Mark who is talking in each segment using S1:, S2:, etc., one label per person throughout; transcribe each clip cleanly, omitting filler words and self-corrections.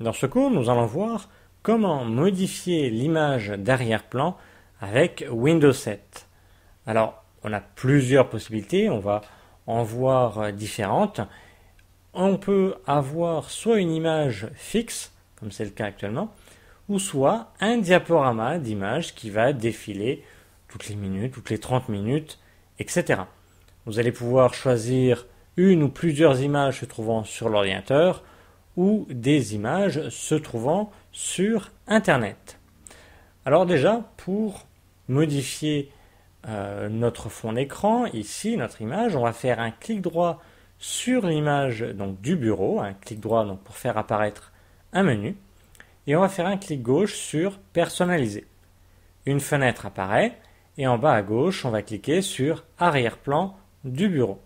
S1: Dans ce cours, nous allons voir comment modifier l'image d'arrière-plan avec Windows 7. Alors, on a plusieurs possibilités, on va en voir différentes. On peut avoir soit une image fixe, comme c'est le cas actuellement, ou soit un diaporama d'image qui va défiler toutes les minutes, toutes les 30 minutes, etc. Vous allez pouvoir choisir une ou plusieurs images se trouvant sur l'ordinateur ou des images se trouvant sur Internet. Alors déjà, pour modifier notre fond d'écran, ici, notre image, on va faire un clic droit sur l'image donc du bureau, un clic droit donc, pour faire apparaître un menu, et on va faire un clic gauche sur Personnaliser. Une fenêtre apparaît, et en bas à gauche, on va cliquer sur Arrière-plan du bureau.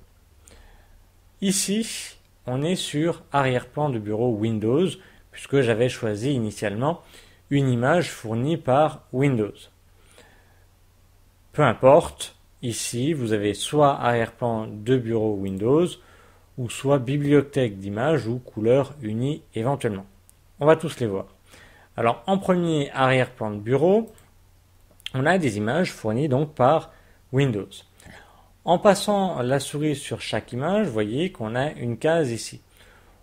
S1: Ici, on est sur arrière-plan de bureau Windows, puisque j'avais choisi initialement une image fournie par Windows. Peu importe, ici vous avez soit arrière-plan de bureau Windows, ou soit bibliothèque d'images ou couleur unie éventuellement. On va tous les voir. Alors en premier arrière-plan de bureau, on a des images fournies donc par Windows. En passant la souris sur chaque image, vous voyez qu'on a une case ici.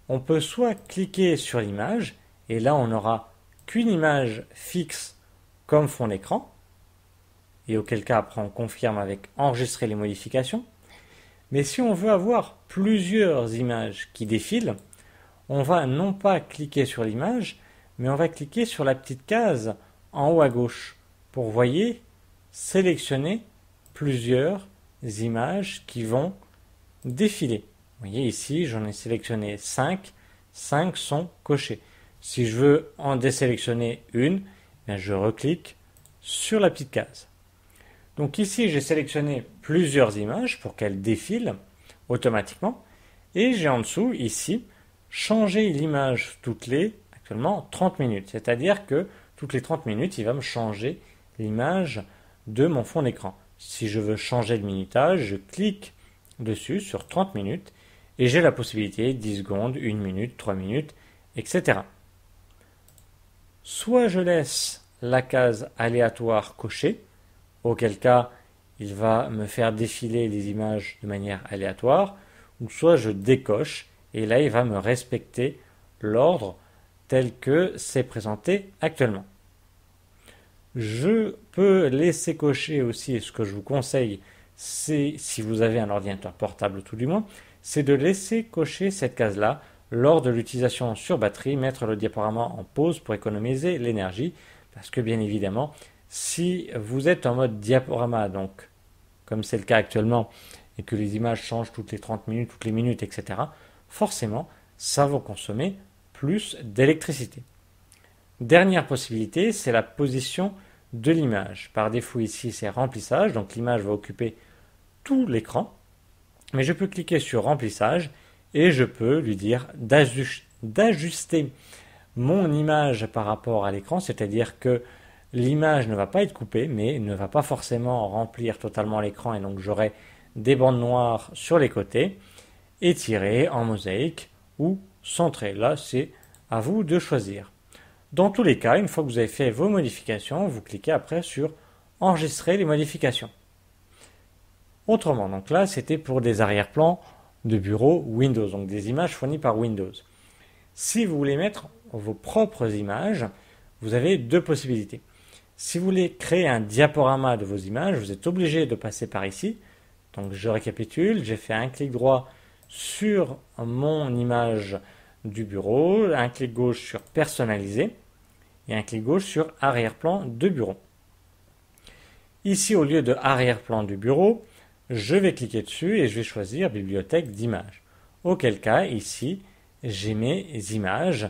S1: On peut soit cliquer sur l'image, et là on n'aura qu'une image fixe comme fond d'écran, et auquel cas après on confirme avec enregistrer les modifications. Mais si on veut avoir plusieurs images qui défilent, on va non pas cliquer sur l'image, mais on va cliquer sur la petite case en haut à gauche pour, vous voyez, sélectionner plusieurs images qui vont défiler. Vous voyez ici, j'en ai sélectionné 5. 5 sont cochées. Si je veux en désélectionner une, bien je reclique sur la petite case. Donc ici, j'ai sélectionné plusieurs images pour qu'elles défilent automatiquement. Et j'ai en dessous, ici, changé l'image toutes les, actuellement, 30 minutes. C'est-à-dire que toutes les 30 minutes, il va me changer l'image de mon fond d'écran. Si je veux changer le minutage, je clique dessus sur 30 minutes et j'ai la possibilité 10 secondes, 1 minute, 3 minutes, etc. Soit je laisse la case aléatoire cochée, auquel cas il va me faire défiler les images de manière aléatoire, ou soit je décoche et là il va me respecter l'ordre tel que c'est présenté actuellement. Je peux laisser cocher aussi, et ce que je vous conseille, c'est, si vous avez un ordinateur portable tout du moins, c'est de laisser cocher cette case-là lors de l'utilisation sur batterie, mettre le diaporama en pause pour économiser l'énergie, parce que bien évidemment, si vous êtes en mode diaporama, donc comme c'est le cas actuellement, et que les images changent toutes les 30 minutes, toutes les minutes, etc., forcément, ça va consommer plus d'électricité. Dernière possibilité, c'est la position de l'image. Par défaut ici, c'est remplissage, donc l'image va occuper tout l'écran. Mais je peux cliquer sur remplissage et je peux lui dire d'ajuster mon image par rapport à l'écran, c'est-à-dire que l'image ne va pas être coupée, mais ne va pas forcément remplir totalement l'écran, et donc j'aurai des bandes noires sur les côtés, étirées en mosaïque ou centrées. Là, c'est à vous de choisir. Dans tous les cas, une fois que vous avez fait vos modifications, vous cliquez après sur enregistrer les modifications. Autrement, donc là, c'était pour des arrière-plans de bureau Windows, donc des images fournies par Windows. Si vous voulez mettre vos propres images, vous avez deux possibilités. Si vous voulez créer un diaporama de vos images, vous êtes obligé de passer par ici. Donc je récapitule, j'ai fait un clic droit sur mon image du bureau, un clic gauche sur personnaliser et un clic gauche sur arrière-plan de bureau. Ici, au lieu de arrière-plan du bureau, je vais cliquer dessus et je vais choisir bibliothèque d'images. Auquel cas, ici, j'ai mes images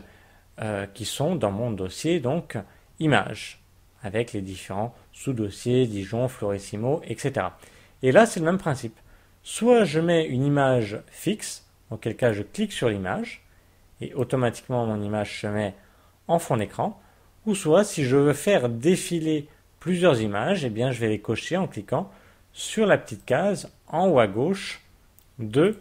S1: qui sont dans mon dossier, donc images, avec les différents sous-dossiers, Dijon, Florissimo, etc. Et là, c'est le même principe. Soit je mets une image fixe, auquel cas je clique sur l'image, et automatiquement mon image se met en fond d'écran, ou soit si je veux faire défiler plusieurs images, eh bien je vais les cocher en cliquant sur la petite case en haut à gauche de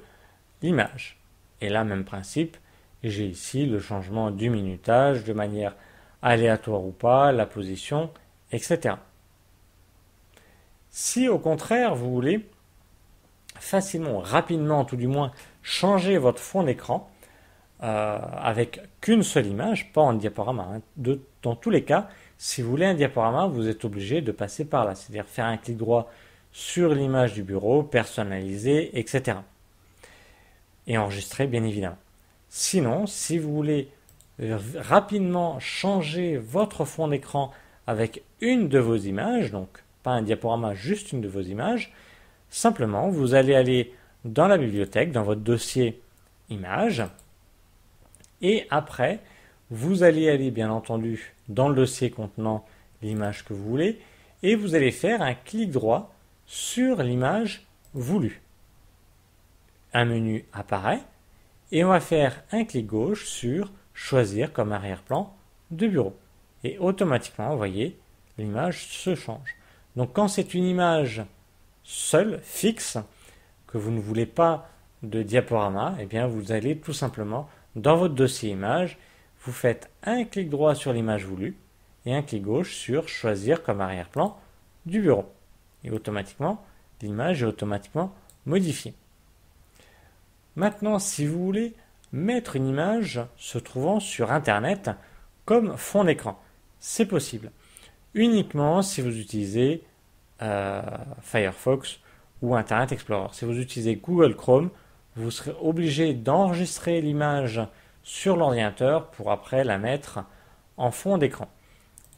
S1: l'image. Et là, même principe, j'ai ici le changement du minutage de manière aléatoire ou pas, la position, etc. Si au contraire vous voulez facilement, rapidement, tout du moins, changer votre fond d'écran avec qu'une seule image, pas en diaporama. Dans tous les cas, si vous voulez un diaporama, vous êtes obligé de passer par là, c'est-à-dire faire un clic droit sur l'image du bureau, personnaliser, etc. Et enregistrer, bien évidemment. Sinon, si vous voulez rapidement changer votre fond d'écran avec une de vos images, donc pas un diaporama, juste une de vos images, simplement vous allez aller dans la bibliothèque, dans votre dossier images, et après vous allez aller bien entendu dans le dossier contenant l'image que vous voulez, et vous allez faire un clic droit sur l'image voulue. Un menu apparaît, et on va faire un clic gauche sur choisir comme arrière-plan de bureau. Et automatiquement, vous voyez, l'image se change. Donc quand c'est une image seule, fixe, que vous ne voulez pas de diaporama, eh bien vous allez tout simplement dans votre dossier image, vous faites un clic droit sur l'image voulue et un clic gauche sur choisir comme arrière-plan du bureau. Et automatiquement, l'image est automatiquement modifiée. Maintenant, si vous voulez mettre une image se trouvant sur Internet comme fond d'écran, c'est possible. Uniquement si vous utilisez Firefox ou Internet Explorer. Si vous utilisez Google Chrome, vous serez obligé d'enregistrer l'image sur l'ordinateur pour après la mettre en fond d'écran.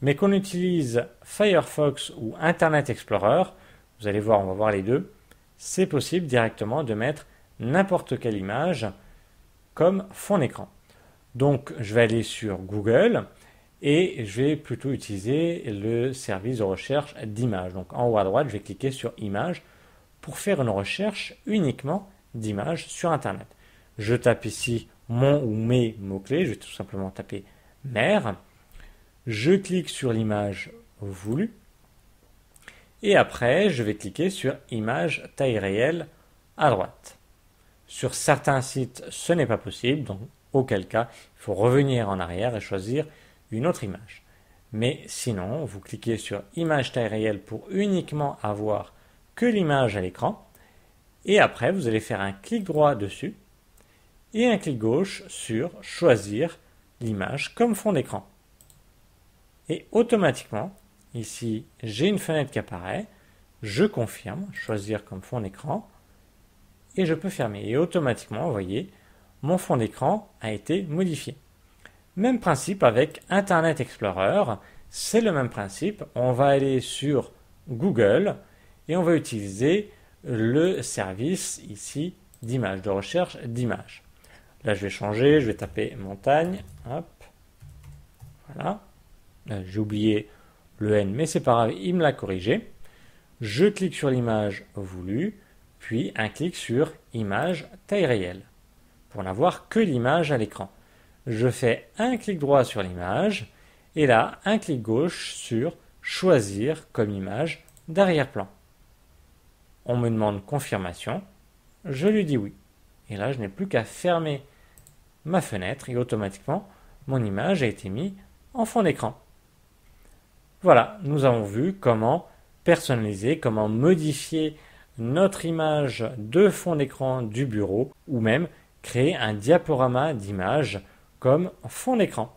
S1: Mais qu'on utilise Firefox ou Internet Explorer, vous allez voir, on va voir les deux, c'est possible directement de mettre n'importe quelle image comme fond d'écran. Donc je vais aller sur Google et je vais plutôt utiliser le service de recherche d'images. Donc en haut à droite, je vais cliquer sur images pour faire une recherche uniquement d'images sur Internet. Je tape ici mon ou mes mots-clés, je vais tout simplement taper mer. Je clique sur l'image voulue et après je vais cliquer sur image taille réelle à droite. Sur certains sites, ce n'est pas possible, donc auquel cas, il faut revenir en arrière et choisir une autre image. Mais sinon, vous cliquez sur image taille réelle pour uniquement avoir que l'image à l'écran. Et après, vous allez faire un clic droit dessus et un clic gauche sur choisir l'image comme fond d'écran. Et automatiquement, ici, j'ai une fenêtre qui apparaît. Je confirme, choisir comme fond d'écran. Et je peux fermer. Et automatiquement, vous voyez, mon fond d'écran a été modifié. Même principe avec Internet Explorer, c'est le même principe. On va aller sur Google et on va utiliser le service ici d'image, de recherche d'images. Là, je vais changer, je vais taper montagne. Hop. Voilà. J'ai oublié le N, mais c'est pas grave, il me l'a corrigé. Je clique sur l'image voulue, puis un clic sur image taille réelle pour n'avoir que l'image à l'écran. Je fais un clic droit sur l'image et là un clic gauche sur choisir comme image d'arrière-plan. On me demande confirmation, je lui dis oui. Et là je n'ai plus qu'à fermer ma fenêtre et automatiquement mon image a été mise en fond d'écran. Voilà, nous avons vu comment personnaliser, comment modifier notre image de fond d'écran du bureau ou même créer un diaporama d'image comme fond d'écran.